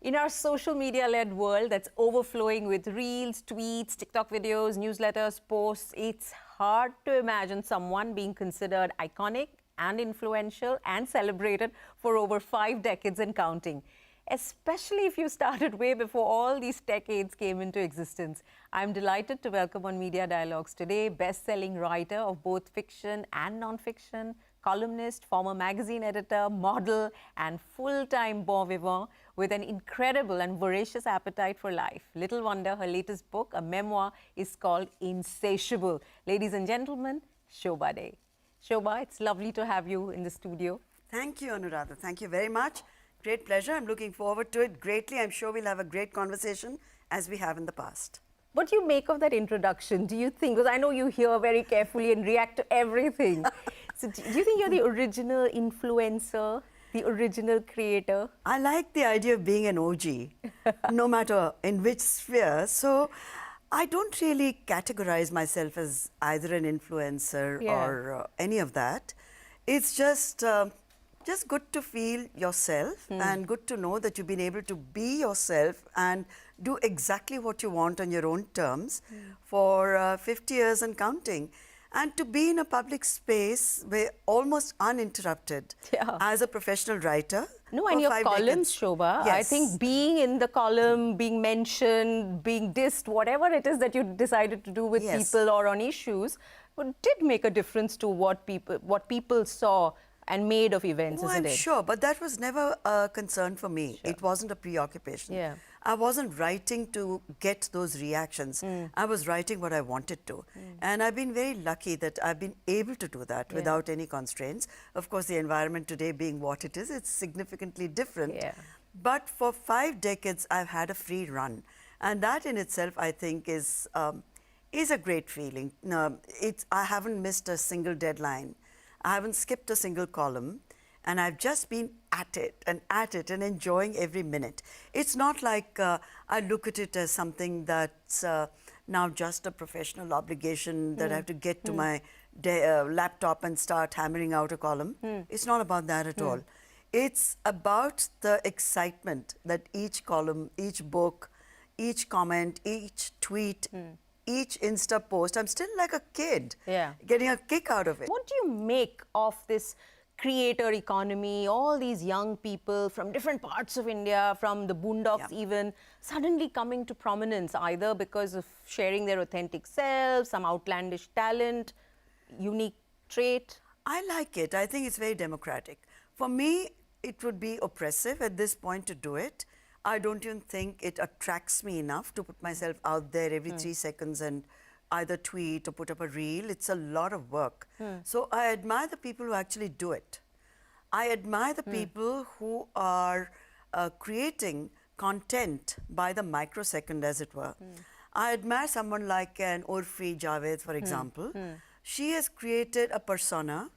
In our social media-led world that's overflowing with reels, tweets, TikTok videos, newsletters, posts, it's hard to imagine someone being considered iconic and influential and celebrated for over 5 decades and counting. Especially if you started way before all these decades came into existence. I'm delighted to welcome on Media Dialogues today best-selling writer of both fiction and non-fiction, columnist, former magazine editor, model, and full-time bon vivant with an incredible and voracious appetite for life. Little wonder her latest book, a memoir, is called Insatiable. Ladies and gentlemen, Shobha Day. Shobha, it's lovely to have you in the studio. Thank you, Anuradha. Thank you very much. Great pleasure. I'm looking forward to it greatly. I'm sure we'll have a great conversation as we have in the past. What do you make of that introduction? Do you think, because I know you hear very carefully and react to everything. So do you think you're the original influencer, the original creator? I like the idea of being an OG, no matter in which sphere. So I don't really categorize myself as either an influencer or any of that. It's just good to feel yourself and good to know that you've been able to be yourself and do exactly what you want on your own terms for 50 years and counting. And to be in a public space where almost uninterrupted as a professional writer. No, and your columns, Shobha, I think being in the column, being mentioned, being dissed, whatever it is that you decided to do with people or on issues, did make a difference to what people saw and made of events, isn't it? I'm sure, but that was never a concern for me. It wasn't a preoccupation. I wasn't writing to get those reactions. I was writing what I wanted to. And I've been very lucky that I've been able to do that without any constraints. Of course, the environment today being what it is, it's significantly different. But for 5 decades, I've had a free run. And that in itself, I think, is a great feeling. I haven't missed a single deadline. I haven't skipped a single column, and I've just been at it and enjoying every minute. It's not like I look at it as something that's now just a professional obligation that I have to get to my laptop and start hammering out a column. It's not about that at all. It's about the excitement that each column, each book, each comment, each tweet, each Insta post, I'm still like a kid, getting a kick out of it. What do you make of this creator economy, all these young people from different parts of India, from the boondocks even, suddenly coming to prominence, either because of sharing their authentic selves, some outlandish talent, unique trait? I like it. I think it's very democratic. For me, it would be oppressive at this point to do it. I don't even think it attracts me enough to put myself out there every 3 seconds and either tweet or put up a reel. It's a lot of work. So I admire the people who actually do it. I admire the people who are creating content by the microsecond, as it were. I admire someone like an Urfi Javed, for example. She has created a persona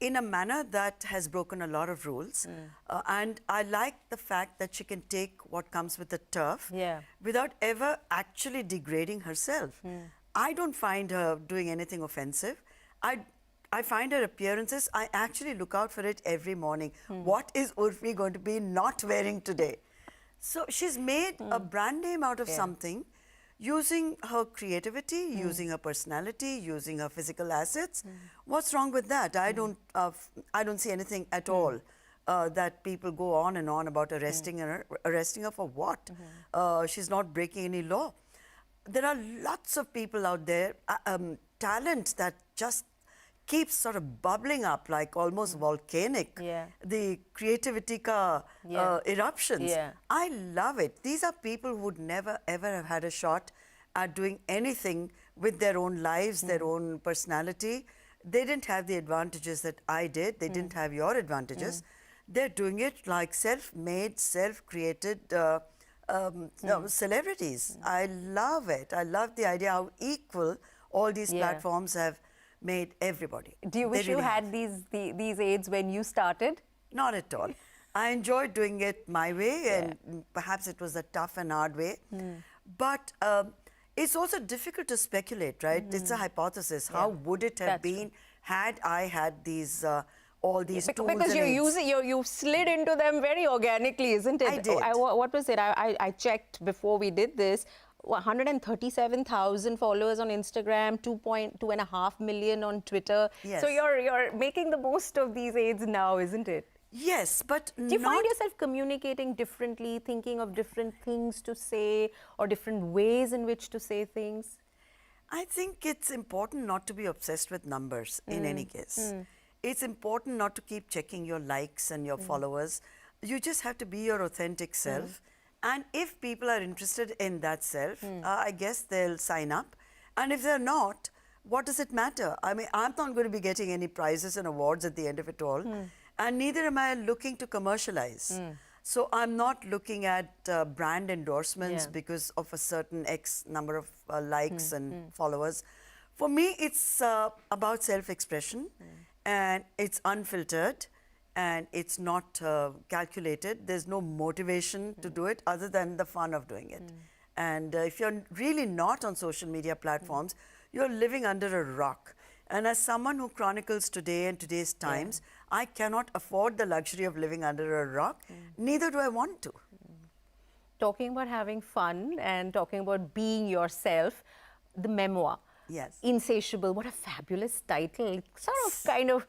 in a manner that has broken a lot of rules. And I like the fact that she can take what comes with the turf without ever actually degrading herself. I don't find her doing anything offensive. I find her appearances, I actually look out for it every morning. What is Urfi going to be not wearing today? So she's made a brand name out of something, using her creativity, using her personality, using her physical assets. What's wrong with that? I don't see anything at all that people go on and on about arresting her. Arresting her for what? She's not breaking any law. There are lots of people out there, talent that just keeps sort of bubbling up like almost volcanic. The creativity eruptions. I love it. These are people who would never ever have had a shot at doing anything with their own lives, their own personality. They didn't have the advantages that I did. They didn't have your advantages. They're doing it like self-made, self-created celebrities. I love it. I love the idea how equal all these platforms have made everybody. Do you wish you had these aids when you started? Not at all. I enjoyed doing it my way, and perhaps it was a tough and hard way. But it's also difficult to speculate, right? It's a hypothesis. How would it have been had I had these all these tools Because and you're aids. using, you slid into them very organically, isn't it? I did. What was it? I checked before we did this. 137,000 followers on Instagram, 2.5 million on Twitter. Yes. So you're making the most of these aids now, isn't it? Yes, but Do you find yourself communicating differently, thinking of different things to say, or different ways in which to say things? I think it's important not to be obsessed with numbers in any case. It's important not to keep checking your likes and your followers. You just have to be your authentic self. And if people are interested in that self, I guess they'll sign up. And if they're not, what does it matter? I mean, I'm not going to be getting any prizes and awards at the end of it all. And neither am I looking to commercialize. So I'm not looking at brand endorsements because of a certain X number of likes and followers. For me, it's about self-expression, and it's unfiltered, and it's not calculated. There's no motivation to do it other than the fun of doing it. And if you're really not on social media platforms, you're living under a rock. And as someone who chronicles today and today's times, I cannot afford the luxury of living under a rock. Neither do I want to. Talking about having fun and talking about being yourself, the memoir. Yes. Insatiable, what a fabulous title. It sort of kind of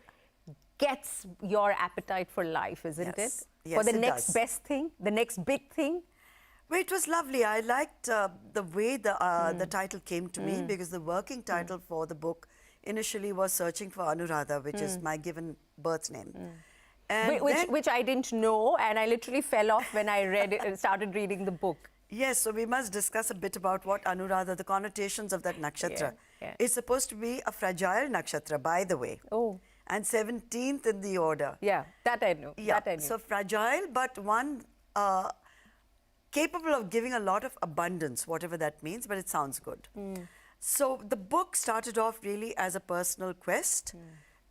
gets your appetite for life, isn't Yes. it? Yes, For the it next does. best thing, the next big thing. Well, it was lovely. I liked the way the title came to me, because the working title for the book initially was Searching for Anuradha, which is my given birth name. And Which I didn't know, and I literally fell off when I read it, started reading the book. yes, so we must discuss a bit about what Anuradha, the connotations of that nakshatra. Yeah. It's supposed to be a fragile nakshatra, by the way. Oh. And 17th in the order. Yeah, that I knew. Yeah, That I knew. so fragile, but one capable of giving a lot of abundance, whatever that means, but it sounds good. So the book started off really as a personal quest,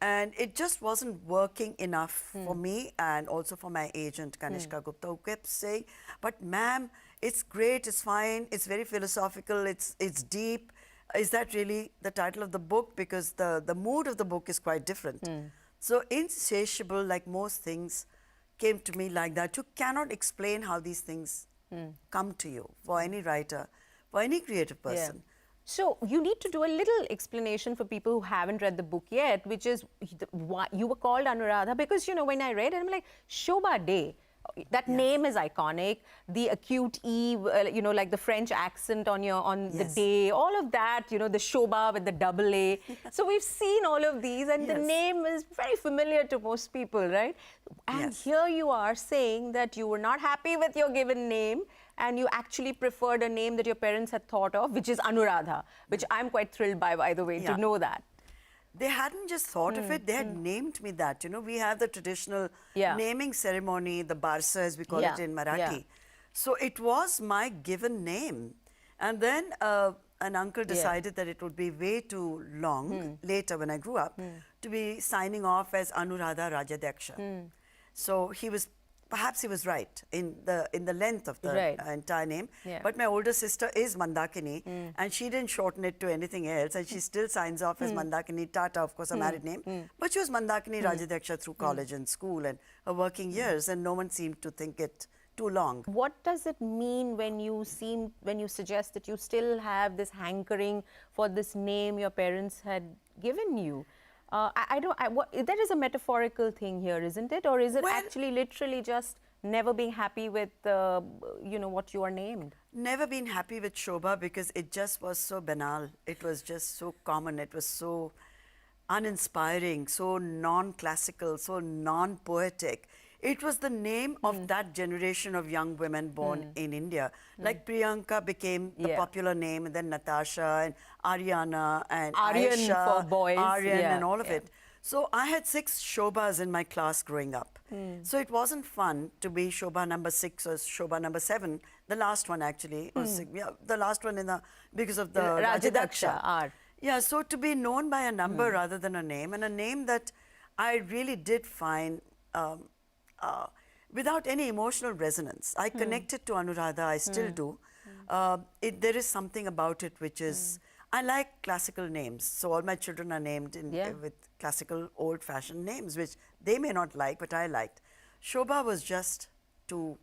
and it just wasn't working enough for me and also for my agent, Kanishka Gupta, who kept saying, but ma'am, it's great, it's fine, it's very philosophical, it's deep. Is that really the title of the book? Because the mood of the book is quite different. So Insatiable, like most things, came to me like that. You cannot explain how these things come to you for any writer, for any creative person. So you need to do a little explanation for people who haven't read the book yet, which is why you were called Anuradha, because, you know, when I read it, I'm like, Shobha Day. That name is iconic. The acute E, you know, like the French accent on the day, all of that, you know, the Shobha with the double A. So we've seen all of these, and the name is very familiar to most people, right? And here you are saying that you were not happy with your given name, and you actually preferred a name that your parents had thought of, which is Anuradha, which I'm quite thrilled by the way, to know that. They hadn't just thought of it, they had named me that. You know, we have the traditional naming ceremony, the Barsa as we call it in Marathi. So it was my given name. And then an uncle decided that it would be way too long, later when I grew up, to be signing off as Anuradha Rajadyaksha. So he was, perhaps he was right in the length of the entire name. But my older sister is Mandakini, and she didn't shorten it to anything else, and she still signs off as Mandakini Tata, of course, a married name. But she was Mandakini Rajadyaksha through college and school and her working years, and no one seemed to think it too long. What does it mean when you suggest that you still have this hankering for this name your parents had given you? There is a metaphorical thing here, isn't it? Or is it actually literally just never being happy with, you know, what you are named? Never been happy with Shobha because it just was so banal. It was just so common. It was so uninspiring, so non-classical, so non-poetic. It was the name of that generation of young women born in India. Like Priyanka became the popular name, and then Natasha and Ariana and Aryan Aisha, for boys. Aryan and all of it. So I had 6 Shobhas in my class growing up. So it wasn't fun to be Shobha number 6 or Shobha number 7. The last one actually, or the last one because of the Rajadaksha. Yeah, so to be known by a number rather than a name, and a name that I really did find without any emotional resonance. I connected to Anuradha, I still do. There is something about it which is I like classical names. So all my children are named Yeah. with classical, old-fashioned names, which they may not like, but I liked. Shobha was just too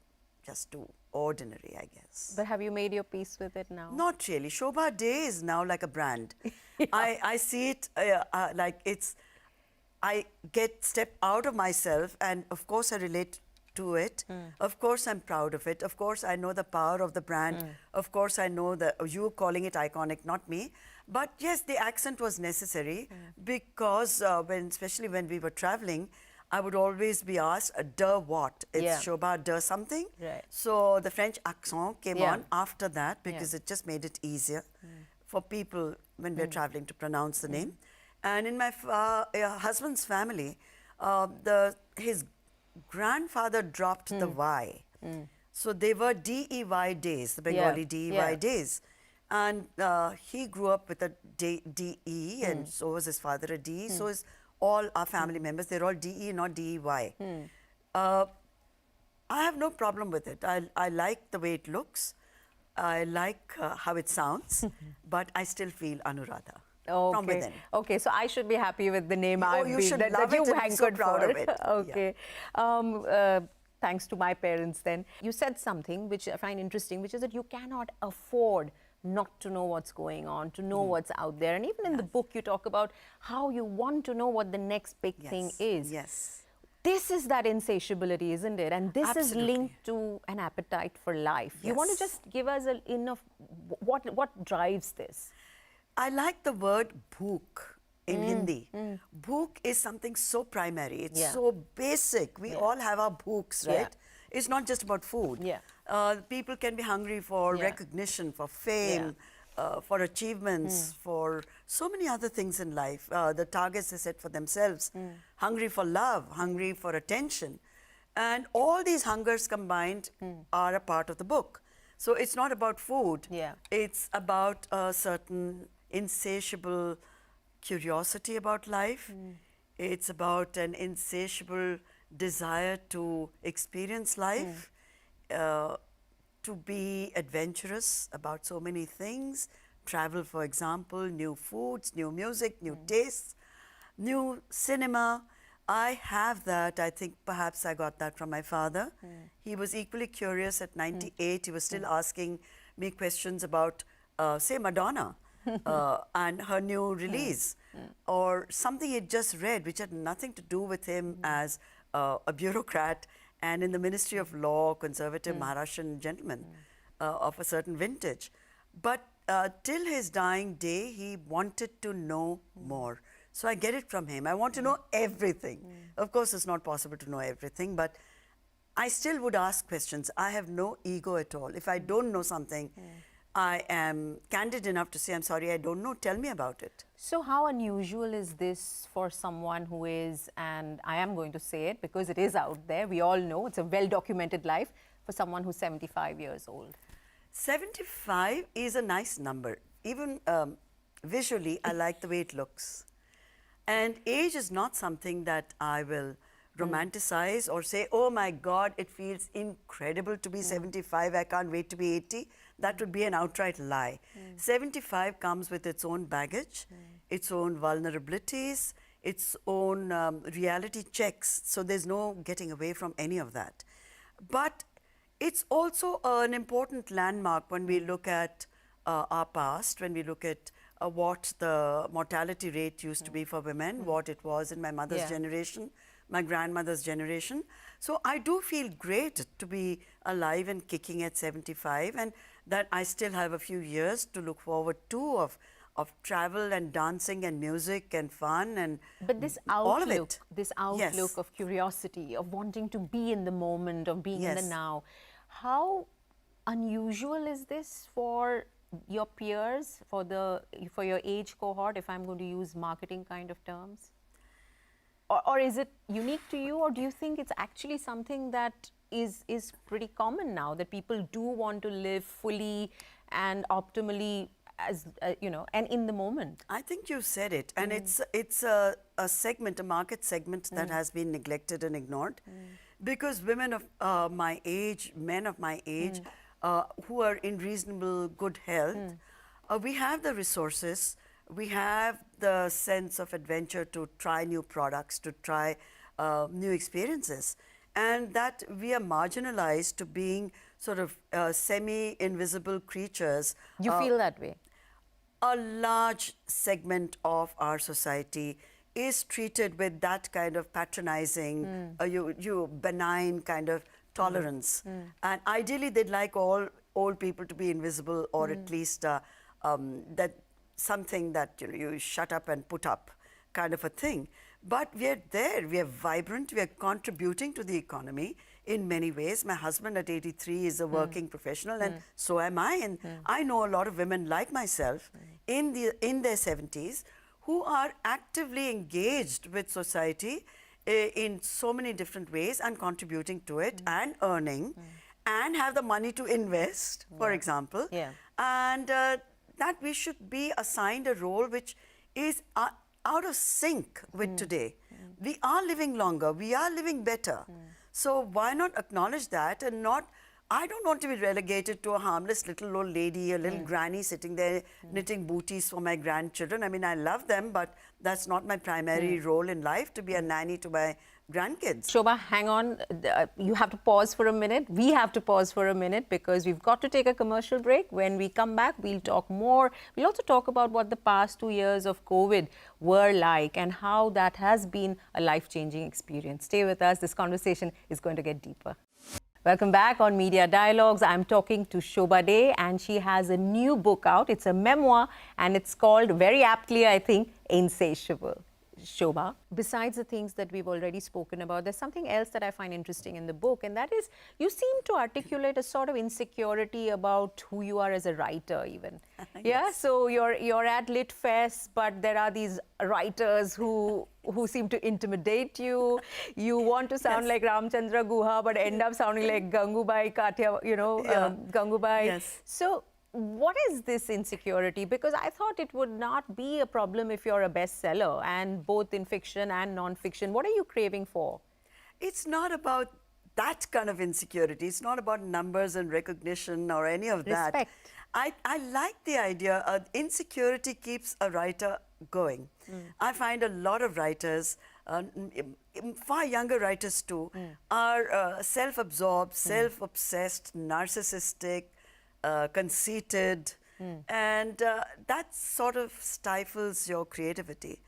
ordinary, I guess. But have you made your peace with it now? Not really. Shobha Day is now like a brand. I see it like it's, I step out of myself, and of course I relate to it. Of course I'm proud of it. Of course I know the power of the brand. Of course I know that you calling it iconic, not me. But yes, the accent was necessary because especially when we were traveling, I would always be asked, de what? It's Yeah. Shobha de something. Right. So the French accent came Yeah. on after that because it just made it easier for people when we're traveling to pronounce the name. And in my husband's family, his grandfather dropped the Y. So they were DEY days, the Bengali DEY days. And he grew up with a DE, and so was his father a DE. So is all our family members. They're all DE, not DEY. I have no problem with it. I like the way it looks. I like how it sounds, but I still feel Anuradha. From within. Okay, so I should be happy with the name I've you been, should that love you it and be so hankered proud for. of it. Okay. Thanks to my parents then. You said something which I find interesting, which is that you cannot afford not to know what's going on, to know what's out there. And even in the book, you talk about how you want to know what the next big thing is. Yes. This is that insatiability, isn't it? And this is Absolutely. linked to an appetite for life. You want to Yes. just give us what drives this? I like the word bhook in Hindi. Bhook is something so primary. It's so basic. We all have our bhooks, right? It's not just about food. People can be hungry for recognition, for fame, for achievements, for so many other things in life. The targets they set for themselves. Hungry for love, hungry for attention. And all these hungers combined are a part of the book. So it's not about food. It's about a certain insatiable curiosity about life. It's about an insatiable desire to experience life, to be adventurous about so many things, travel, for example, new foods, new music, new tastes, new cinema. I have that. I think perhaps I got that from my father. He was equally curious at 98. He was still asking me questions about, say, Madonna. And her new release, or something he'd just read which had nothing to do with him as a bureaucrat and in the Ministry of Law, conservative Maharashtrian gentleman of a certain vintage. But till his dying day, he wanted to know more. So I get it from him. I want to know everything. Of course, it's not possible to know everything, but I still would ask questions. I have no ego at all. If I don't know something, I am candid enough to say, I'm sorry, I don't know, tell me about it. So how unusual is this for someone who is, and I am going to say it because it is out there, we all know, it's a well-documented life, for someone who's 75 years old? 75 is a nice number. Even visually, I like the way it looks. And age is not something that I will romanticize or say, oh my God, it feels incredible to be 75, I can't wait to be 80. That would be an outright lie. 75 comes with its own baggage, its own vulnerabilities, its own reality checks. So there's no getting away from any of that. But it's also an important landmark when we look at our past, when we look at what the mortality rate used to be for women, what it was in my mother's generation, my grandmother's generation. So I do feel great to be alive and kicking at 75, and that I still have a few years to look forward to of travel and dancing and music and fun and but this all of outlook, it. this outlook of curiosity, of wanting to be in the moment, of being in the now, how unusual is this for your peers, for your age cohort, if I'm going to use marketing kind of terms? Or is it unique to you, or do you think it's actually something that is pretty common now, that people do want to live fully and optimally, as you know, and in the moment? I think you said it, and it's a segment, a market segment that has been neglected and ignored, because women of my age, men of my age, who are in reasonable good health, We have the resources, we have the sense of adventure to try new products, to try new experiences, and that we are marginalized to being sort of semi-invisible creatures. You feel that way? A large segment of our society is treated with that kind of patronizing, you benign kind of tolerance. And ideally, they'd like all old people to be invisible, or at least that something that you shut up and put up kind of a thing. But we are there, we are vibrant, we are contributing to the economy in many ways. My husband at 83 is a working professional, and so am I. And I know a lot of women like myself in their 70s who are actively engaged with society in so many different ways and contributing to it and earning and have the money to invest, for example. And that we should be assigned a role which is out of sync with today. We are living longer, we are living better. So why not acknowledge that and not, I don't want to be relegated to a harmless little old lady, a little granny sitting there knitting booties for my grandchildren. I mean, I love them, but that's not my primary role in life, to be a nanny to my grandkids. Shobha, hang on. You have to pause for a minute. We have to pause for a minute because we've got to take a commercial break. When we come back, we'll talk more. We'll also talk about what the past 2 years of COVID were like and how that has been a life-changing experience. Stay with us. This conversation is going to get deeper. Welcome back on Media Dialogues. I'm talking to Shobha Day, and she has a new book out. It's a memoir, and it's called, very aptly, I think, Insatiable. Shobha, besides the things that we've already spoken about, there's something else that I find interesting in the book, and that is you seem to articulate a sort of insecurity about who you are as a writer even. Yeah, so you're at Lit Fest, but there are these writers who seem to intimidate you. You want to sound like Ramchandra Guha, but end up sounding like Gangubai Kathia, Gangubai. Yes. So what is this insecurity? Because I thought it would not be a problem if you're a bestseller, and both in fiction and non-fiction. What are you craving for? It's not about that kind of insecurity. It's not about numbers and recognition or any of that. Respect. I like the idea. Insecurity keeps a writer going. I find a lot of writers, far younger writers too, are self-absorbed, self-obsessed, narcissistic, conceited, and that sort of stifles your creativity.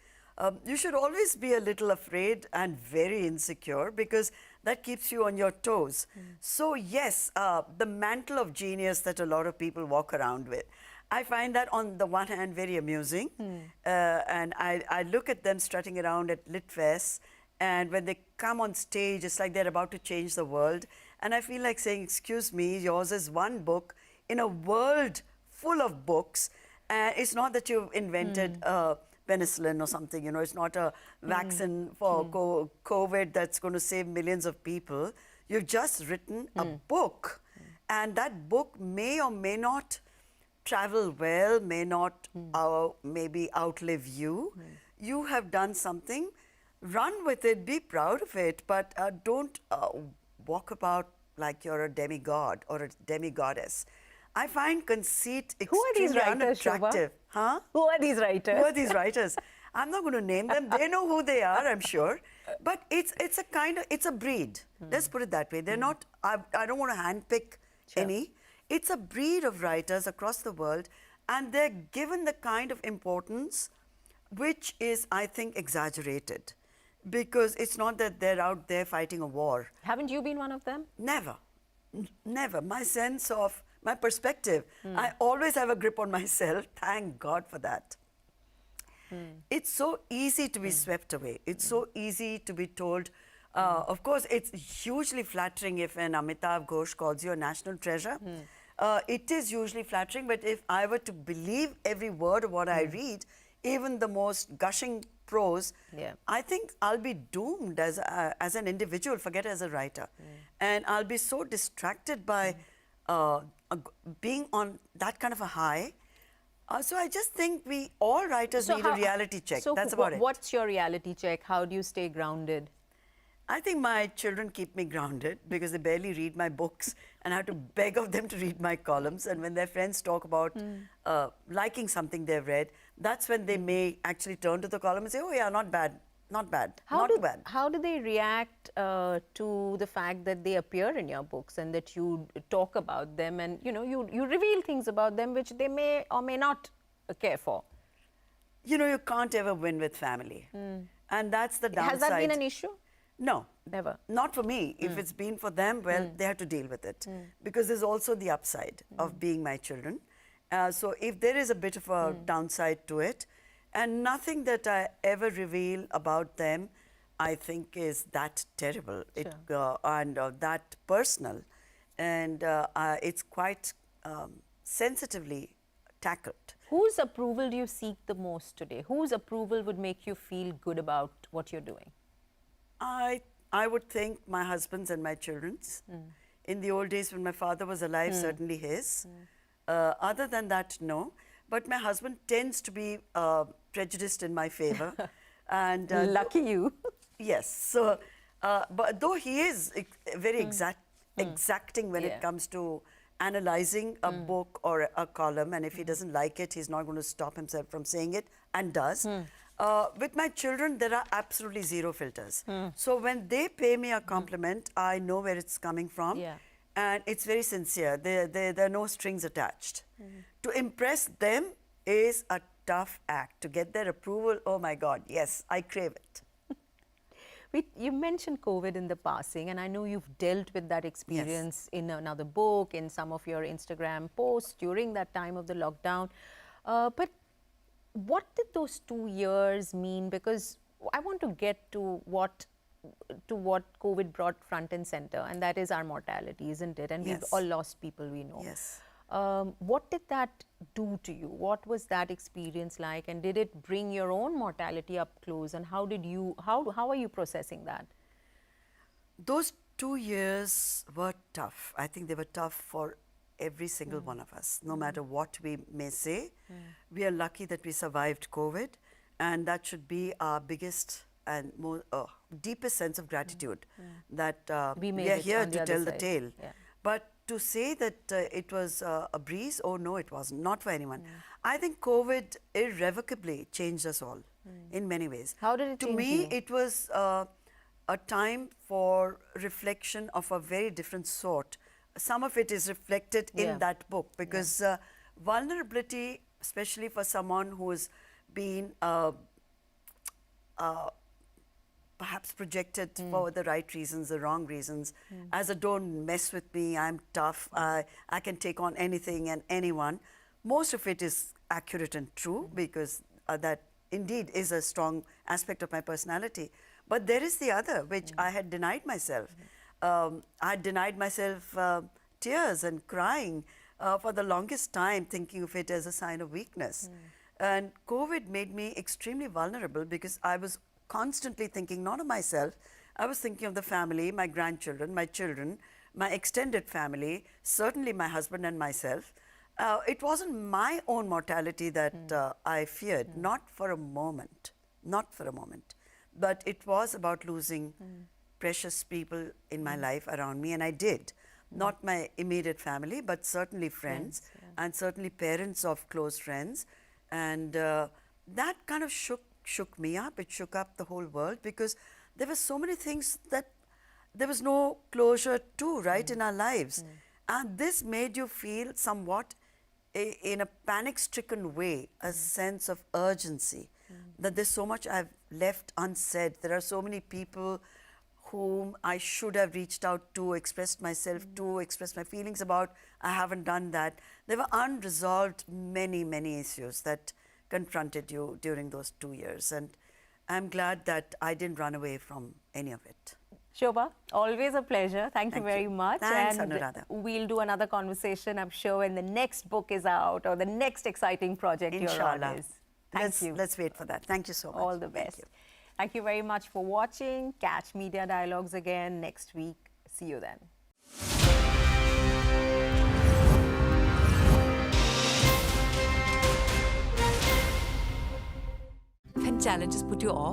You should always be a little afraid and very insecure, because that keeps you on your toes. So yes, the mantle of genius that a lot of people walk around with, I find that on the one hand very amusing, and I look at them strutting around at Lit Fest, and when they come on stage, it's like they're about to change the world, and I feel like saying, excuse me, yours is one book in a world full of books. It's not that you've invented penicillin or something, it's not a vaccine for COVID that's going to save millions of people. You've just written a book, and that book may or may not travel well, may not maybe outlive you. You have done something, run with it, be proud of it, but don't walk about like you're a demigod or a demigoddess. I find conceit extremely unattractive. Huh? Who are these writers? Who are these writers? I'm not going to name them. They know who they are, I'm sure. But it's a kind of, it's a breed. Let's put it that way. They're not, I don't want to handpick any. It's a breed of writers across the world, and they're given the kind of importance which is, I think, exaggerated. Because it's not that they're out there fighting a war. Haven't you been one of them? Never. Never. My sense of, my perspective, I always have a grip on myself. Thank God for that. It's so easy to be swept away. It's so easy to be told. Of course, it's hugely flattering if an Amitav Ghosh calls you a national treasure. It is usually flattering, but if I were to believe every word of what I read, even the most gushing prose, I think I'll be doomed as an individual, forget as a writer. And I'll be so distracted by being on that kind of a high. So I just think all writers need a reality check. So that's about it. What's your reality check? How do you stay grounded? I think my children keep me grounded because they barely read my books and I have to beg of them to read my columns. And when their friends talk about liking something they've read, that's when they may actually turn to the column and say, oh yeah, not bad, not bad, not too bad. How do they react to the fact that they appear in your books and that you talk about them and you reveal things about them which they may or may not care for? You know, you can't ever win with family. And that's the downside. Has that been an issue? No. Never? Not for me. If it's been for them, well, they have to deal with it. Because there's also the upside of being my children. So if there is a bit of a downside to it, and nothing that I ever reveal about them, I think is that terrible and that personal. And it's quite sensitively tackled. Whose approval do you seek the most today? Whose approval would make you feel good about what you're doing? I would think my husband's and my children's. In the old days when my father was alive, certainly his. Other than that, no. But my husband tends to be prejudiced in my favor. And lucky you. Yes. So, but though he is very exacting when it comes to analyzing a book or a column, and if he doesn't like it, he's not going to stop himself from saying it, and does. With my children, there are absolutely zero filters. So when they pay me a compliment, I know where it's coming from. And it's very sincere. There are no strings attached. To impress them is a tough act. To get their approval, oh my God, yes, I crave it. You mentioned COVID in the passing, and I know you've dealt with that experience in another book, in some of your Instagram posts during that time of the lockdown. But what did those 2 years mean? Because I want to get to what COVID brought front and center, and that is our mortality, isn't it? And we've all lost people we know. Yes. What did that do to you? What was that experience like? And did it bring your own mortality up close? And how are you processing that? Those 2 years were tough. I think they were tough for every single one of us, no matter what we may say. We are lucky that we survived COVID, and that should be our biggest and more deepest sense of gratitude that we are here to tell the tale. But to say that it was a breeze, oh no, it wasn't, not for anyone. I think COVID irrevocably changed us all in many ways. How did it change you? To me, you? it was a time for reflection of a very different sort. Some of it is reflected in that book because vulnerability, especially for someone who has been perhaps projected for the right reasons, the wrong reasons, as a don't mess with me, I'm tough, I can take on anything and anyone. Most of it is accurate and true because that indeed is a strong aspect of my personality. But there is the other, which I had denied myself. I had denied myself tears and crying for the longest time, thinking of it as a sign of weakness. And COVID made me extremely vulnerable because I was constantly thinking not of myself, I was thinking of the family, my grandchildren, my children, my extended family, certainly my husband and myself. It wasn't my own mortality that I feared, not for a moment, not for a moment. But it was about losing precious people in my life around me, and I did. Not my immediate family, but certainly friends and certainly parents of close friends. And that kind of shook me up. It shook up the whole world because there were so many things that there was no closure to, right, in our lives. And this made you feel somewhat, in a panic-stricken way, a sense of urgency, that there's so much I've left unsaid. There are so many people whom I should have reached out to, expressed myself to, expressed my feelings about. I haven't done that. There were unresolved many, many issues that confronted you during those 2 years. And I'm glad that I didn't run away from any of it. Shobha, always a pleasure. Thank you very much. Thanks, and Anuradha. We'll do another conversation, I'm sure, when the next book is out or the next exciting project you're on is. Thank you. Let's wait for that. Thank you so much. All the best. Thank you very much for watching. Catch Media Dialogues again next week. See you then. When challenges put you off,